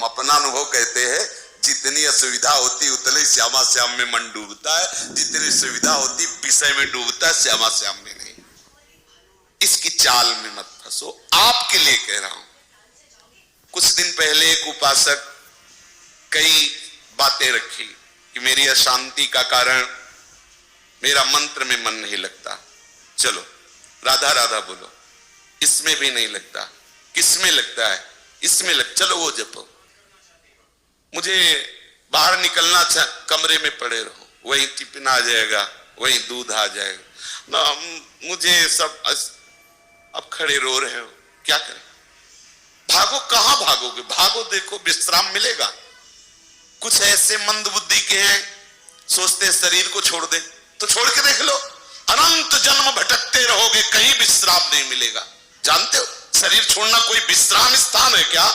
अपना अनुभव कहते हैं, जितनी असुविधा होती उतने श्यामा श्याम में मन डूबता है, जितनी सुविधा होती विषय में डूबता है, श्यामा श्याम में नहीं। इसकी चाल में मत फंसो, आपके लिए कह रहा हूं। कुछ दिन पहले एक उपासक कई बातें रखी कि मेरी अशांति का कारण मेरा मंत्र में मन नहीं लगता। चलो राधा राधा बोलो, इसमें भी नहीं लगता, किसमें लगता है? इसमें चलो वो जपो। मुझे बाहर निकलना था, कमरे में पड़े रहो, वही टिफिन आ जाएगा, वही दूध आ जाएगा ना, मुझे सब अब खड़े रो रहे हो, क्या करें? भागो, कहां भागोगे? भागो, देखो विश्राम मिलेगा। कुछ ऐसे मंद बुद्धि के हैं, सोचते शरीर को छोड़ दे, तो छोड़ के देख लो, अनंत जन्म भटकते रहोगे, कहीं विश्राम नहीं मिलेगा। जानते हो शरीर छोड़ना कोई विश्राम स्थान है क्या?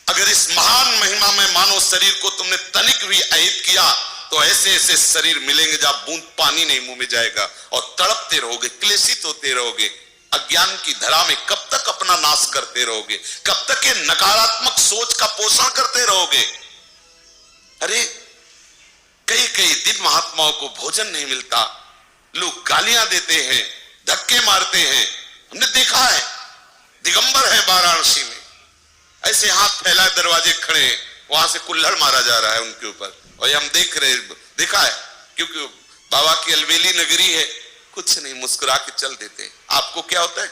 अगर इस महान महिमा में मानो शरीर को तुमने तनिक भी अहित किया तो ऐसे ऐसे शरीर मिलेंगे जहां बूंद पानी नहीं मुंह में जाएगा, और तड़पते रहोगे, क्लेशित होते रहोगे, अज्ञान की धरा में कब तक अपना नाश करते रहोगे? कब तक ये नकारात्मक सोच का पोषण करते रहोगे? अरे कई कई दिन महात्माओं को भोजन नहीं मिलता, लोग गालियां देते हैं, धक्के मारते हैं, हमने देखा है। दिगंबर है वाराणसी में, ऐसे हाथ फैलाए दरवाजे खड़े हैं, वहां से कुल्हड़ मारा जा रहा है उनके ऊपर, और ये हम देख रहे, देखा है, क्योंकि बाबा की अलबेली नगरी है, कुछ नहीं, मुस्कुरा के चल देते हैं। आपको क्या होता है?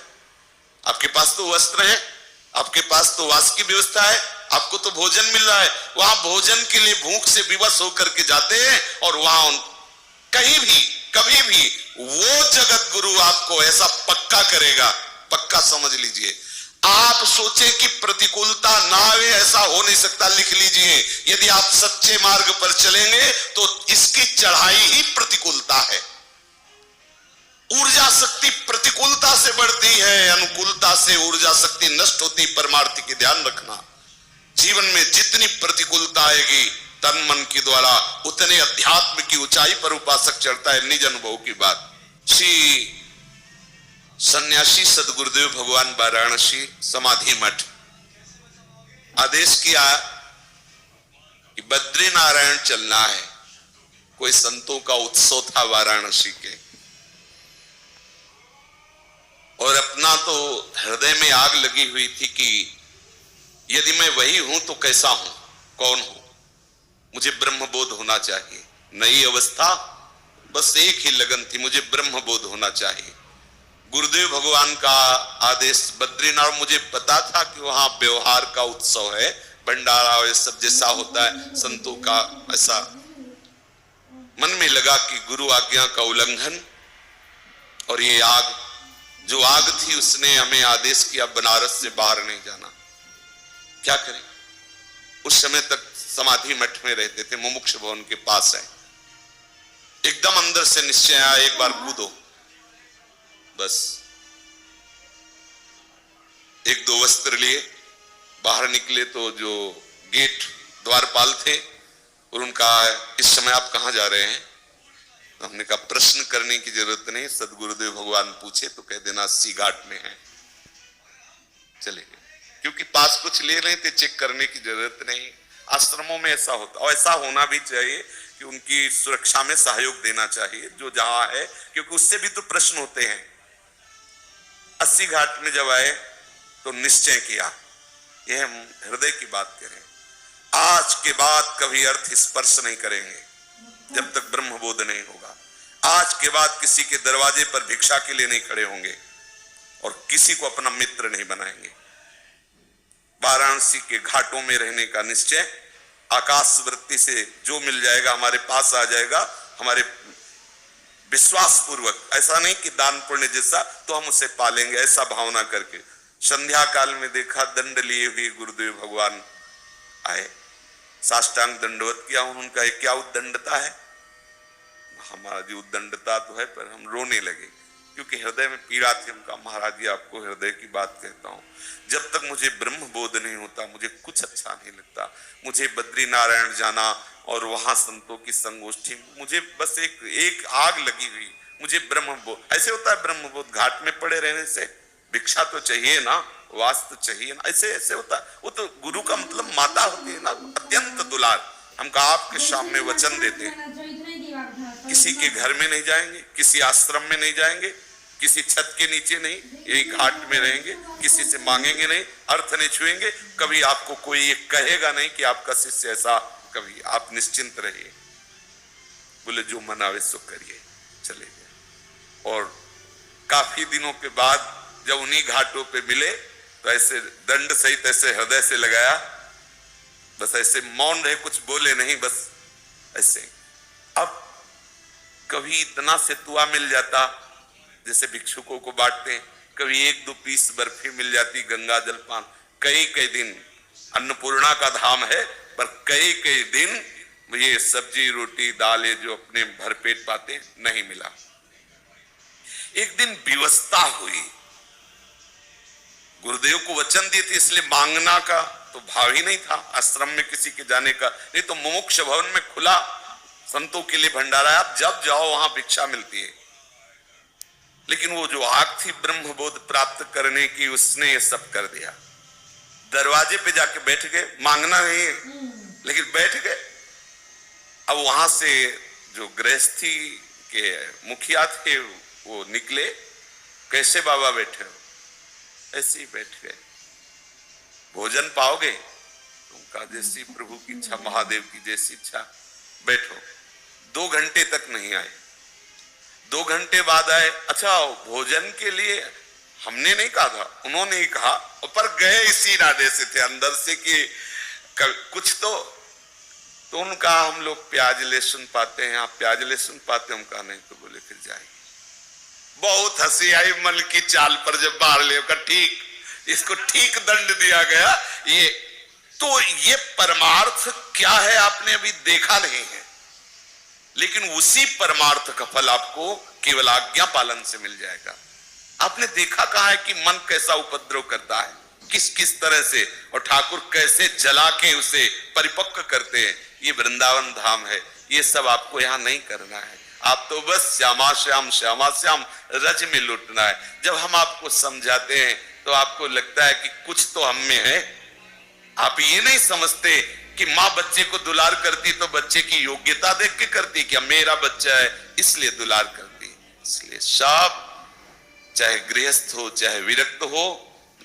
आपके पास तो वस्त्र है, आपके पास तो वास की व्यवस्था है, आपको तो भोजन मिल रहा है, वहां भोजन के लिए भूख से विवश होकर के जाते हैं, और वहां कहीं भी कभी भी वो जगत गुरु आपको ऐसा पक्का करेगा, पक्का समझ लीजिए। आप सोचे कि प्रतिकूलता ना आए, ऐसा हो नहीं सकता, लिख लीजिए। यदि आप सच्चे मार्ग पर चलेंगे तो इसकी चढ़ाई ही प्रतिकूलता है। ऊर्जा शक्ति प्रतिकूलता से बढ़ती है, अनुकूलता से ऊर्जा शक्ति नष्ट होती। परमार्थ की ध्यान रखना, जीवन में जितनी प्रतिकूलता आएगी तन मन के द्वारा उतने अध्यात्म की ऊंचाई पर उपासक चढ़ता है। निज अनुभव की बात। श्री सन्यासी सदगुरुदेव भगवान वाराणसी समाधि मठ आदेश किया कि बद्रीनारायण चलना है। कोई संतों का उत्सव था वाराणसी के, और अपना तो हृदय में आग लगी हुई थी कि यदि मैं वही हूं तो कैसा हूं, कौन हूं? मुझे ब्रह्मबोध होना चाहिए। नई अवस्था, बस एक ही लगन थी, मुझे ब्रह्मबोध होना चाहिए। गुरुदेव भगवान का आदेश बद्रीनाथ, मुझे पता था कि वहां व्यवहार का उत्सव है, भंडारा और सब जैसा होता है संतों का, ऐसा मन में लगा कि गुरु आज्ञा का उल्लंघन। और ये आग, जो आग थी, उसने हमें आदेश किया बनारस से बाहर नहीं जाना। क्या करें? उस समय तक समाधि मठ में रहते थे, मुमुक्ष भवन के पास है। एकदम अंदर से निश्चय आया, एक बार कूदो। बस एक दो वस्त्र लिए बाहर निकले तो जो गेट द्वारपाल थे, और उनका इस समय आप कहां जा रहे हैं? तो हमने कहा प्रश्न करने की जरूरत नहीं, सदगुरुदेव भगवान पूछे तो कह देना अस्सी घाट में है। चले गए, क्योंकि पास कुछ ले रहे थे, चेक करने की जरूरत नहीं। आश्रमों में ऐसा होता, और ऐसा होना भी चाहिए कि उनकी सुरक्षा में सहयोग देना चाहिए जो जहां है, क्योंकि उससे भी तो प्रश्न होते हैं। अस्सी घाट में जब आए तो निश्चय किया, यह हम हृदय की बात करें, आज के बाद कभी अर्थ स्पर्श नहीं करेंगे जब तक ब्रह्मबोध नहीं होगा। आज के बाद किसी के दरवाजे पर भिक्षा के लिए नहीं खड़े होंगे, और किसी को अपना मित्र नहीं बनाएंगे। वाराणसी के घाटों में रहने का निश्चय, आकाश वृत्ति से जो मिल जाएगा हमारे पास आ जाएगा, हमारे विश्वास पूर्वक, ऐसा नहीं कि दान पुण्य जैसा तो हम उसे पालेंगे, ऐसा भावना करके। संध्या काल में देखा, दंड लिए हुए गुरुदेव भगवान आए, साष्टांग दंडवत किया। उनका क्या उद्दंडता है? हमारा जो उद्दंडता तो है, पर हम रोने लगे क्योंकि हृदय में पीड़ा थी। उनका महाराज जी आपको हृदय की बात कहता हूं, जब तक मुझे ब्रह्म बोध नहीं होता मुझे कुछ अच्छा नहीं लगता। मुझे बद्रीनारायण जाना और वहां संतों की संगोष्ठी, मुझे बस एक आग लगी हुई, मुझे ब्रह्म बोध। ऐसे होता है ब्रह्म बोध, घाट में पड़े रहने से भिक्षा तो चाहिए ना, वास्तु चाहिए ना, ऐसे ऐसे होता। वो तो गुरु का मतलब माता होती है ना, अत्यंत दुलार। हम का आपके सामने वचन देते हैं, किसी के घर में नहीं जाएंगे, किसी आश्रम में नहीं जाएंगे, किसी छत के नीचे नहीं, यही घाट में रहेंगे, किसी से मांगेंगे नहीं, अर्थ नहीं छुएंगे, कभी आपको कोई ये कहेगा नहीं कि आपका शिष्य ऐसा, कभी आप निश्चिंत रहिए। बोले जो मनावे सो करिए, चले गए। और काफी दिनों के बाद जब उन्हीं घाटों पे मिले तो ऐसे दंड सहित ऐसे हृदय से लगाया, बस ऐसे मौन रहे, कुछ बोले नहीं, बस ऐसे। अब कभी इतना सेतुआ मिल जाता जैसे भिक्षुकों को बांटते हैं, कभी 1-2 पीस बर्फी मिल जाती, गंगा जल पान। कई कई दिन, अन्नपूर्णा का धाम है, पर कई कई दिन ये सब्जी रोटी दाल ये जो अपने भरपेट पाते नहीं मिला। एक दिन विवस्ता हुई, गुरुदेव को वचन दिए थे, इसलिए मांगना का तो भाव ही नहीं था, आश्रम में किसी के जाने का नहीं, तो मोक्ष भवन में खुला संतों के लिए भंडारा, आप जब जाओ वहां भिक्षा मिलती है। लेकिन वो जो आग थी ब्रह्म बोध प्राप्त करने की, उसने ये सब कर दिया। दरवाजे पे जाके बैठ गए, मांगना नहीं है लेकिन बैठ गए। अब वहां से जो गृहस्थी के मुखिया थे वो निकले, कैसे बाबा बैठे हो? ऐसे ही बैठ गए। भोजन पाओगे? उनका जैसी प्रभु की इच्छा, महादेव की जैसी इच्छा, बैठो। 2 घंटे तक नहीं आए, 2 घंटे बाद आए। अच्छा भोजन के लिए हमने नहीं कहा था, उन्होंने ही कहा, पर गए इसी इरादे से थे अंदर से कि कुछ तो उनका हम लोग प्याज लहसुन पाते हैं, आप प्याज लहसुन पाते हैं? हम कहा नहीं। तो बोले फिर जाएंगे। बहुत हंसी आई मन की चाल पर जब बाहर ले कर, ठीक इसको ठीक दंड दिया गया। ये तो ये परमार्थ क्या है आपने अभी देखा नहीं है, लेकिन उसी परमार्थ का फल आपको केवल आज्ञा पालन से मिल जाएगा। आपने देखा कहा है कि मन कैसा उपद्रव करता है, किस किस तरह से, और ठाकुर कैसे जला के उसे परिपक्व करते हैं। ये वृंदावन धाम है, ये सब आपको यहाँ नहीं करना है। आप तो बस श्यामा श्याम श्यामा श्याम रज में लुटना है। जब हम आपको समझाते हैं तो आपको लगता है कि कुछ तो हम में है। आप ये नहीं समझते कि माँ बच्चे को दुलार करती तो बच्चे की योग्यता देख के करती, कि मेरा बच्चा है इसलिए दुलार करती। इसलिए सब, चाहे गृहस्थ हो चाहे विरक्त हो,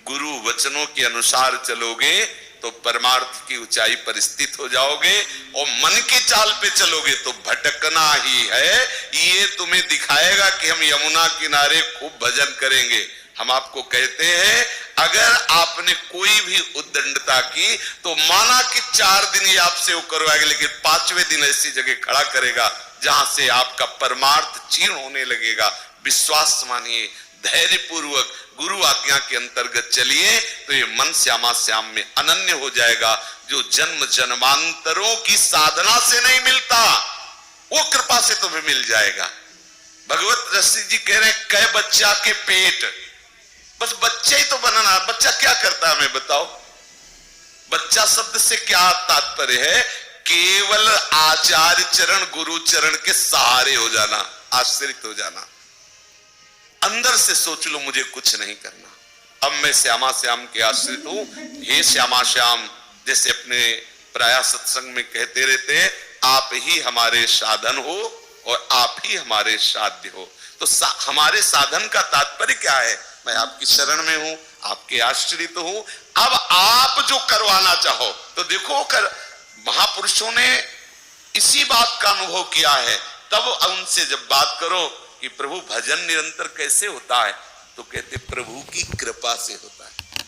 गुरु वचनों के अनुसार चलोगे तो परमार्थ की ऊंचाई पर स्थित हो जाओगे, और मन की चाल पे चलोगे तो भटकना ही है। ये तुम्हें दिखाएगा कि हम यमुना किनारे खूब भजन करेंगे। हम आपको कहते हैं अगर आपने कोई भी उद्दंडता की तो माना कि 4 दिन ही आपसे वो करवाएगा, लेकिन 5वें दिन ऐसी जगह खड़ा करेगा जहां से आपका परमार्थ क्षीण होने लगेगा। विश्वास मानिए, धैर्य पूर्वक गुरु आज्ञा के अंतर्गत चलिए तो ये मन श्यामा श्याम में अनन्य हो जाएगा, जो जन्म जन्मांतरों की साधना से नहीं मिलता, वो कृपा से तुम्हें मिल जाएगा। भगवत रसी जी कह रहे हैं, कै बच्चा के पेट, बस बच्चा ही तो बनना। बच्चा क्या करता है हमें बताओ? बच्चा शब्द से क्या तात्पर्य है? केवल आचार्य चरण गुरु चरण के सहारे हो जाना, आश्रित हो जाना। अंदर से सोच लो मुझे कुछ नहीं करना, अब मैं श्यामा श्याम के आश्रित हूं। हे श्यामा श्याम, जैसे अपने प्राय सत्संग में कहते रहते हैं, आप ही हमारे साधन हो और आप ही हमारे साध्य हो। तो हमारे साधन का तात्पर्य क्या है? मैं आपकी शरण में हूं, आपके आश्रित हूं। अब आप जो करवाना चाहो तो देखो, महापुरुषों ने इसी बात का अनुभव किया है। तब उनसे जब बात करो कि प्रभु भजन निरंतर कैसे होता है, तो कहते प्रभु की कृपा से होता है।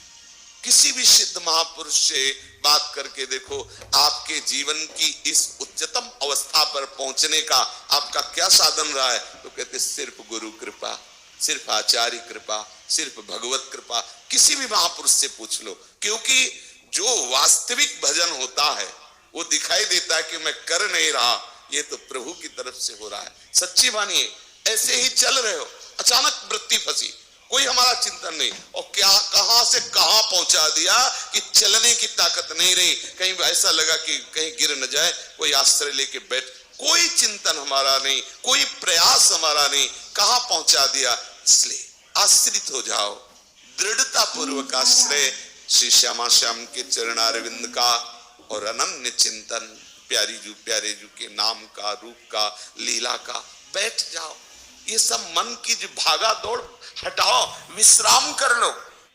किसी भी सिद्ध महापुरुष से बात करके देखो, आपके जीवन की इस उच्चतम अवस्था पर पहुंचने का आपका क्या साधन रहा है, तो कहते सिर्फ गुरु कृपा, सिर्फ आचार्य कृपा, सिर्फ भगवत कृपा। किसी भी महापुरुष से पूछ लो, क्योंकि जो वास्तविक भजन होता है वो दिखाई देता है कि मैं कर नहीं रहा, ये तो प्रभु की तरफ से हो रहा है। सच्ची मानिए, ऐसे ही चल रहे हो, अचानक वृत्ति फंसी, कोई हमारा चिंतन नहीं, और क्या कहां से कहां पहुंचा दिया कि चलने की ताकत नहीं रही। कहीं ऐसा लगा कि कहीं गिर न जाए, कोई आश्रय लेके बैठ, कोई चिंतन हमारा नहीं, कोई प्रयास हमारा नहीं, कहां पहुंचा दिया। इसलिए आश्रित हो जाओ, दृढ़ता पूर्वक आश्रय श्री श्यामा श्याम के चरणारविंद का और अनन्य चिंतन प्यारे जू के नाम का, रूप का, लीला का। बैठ जाओ, ये सब मन की जो भागा दौड़ हटाओ, विश्राम कर लो।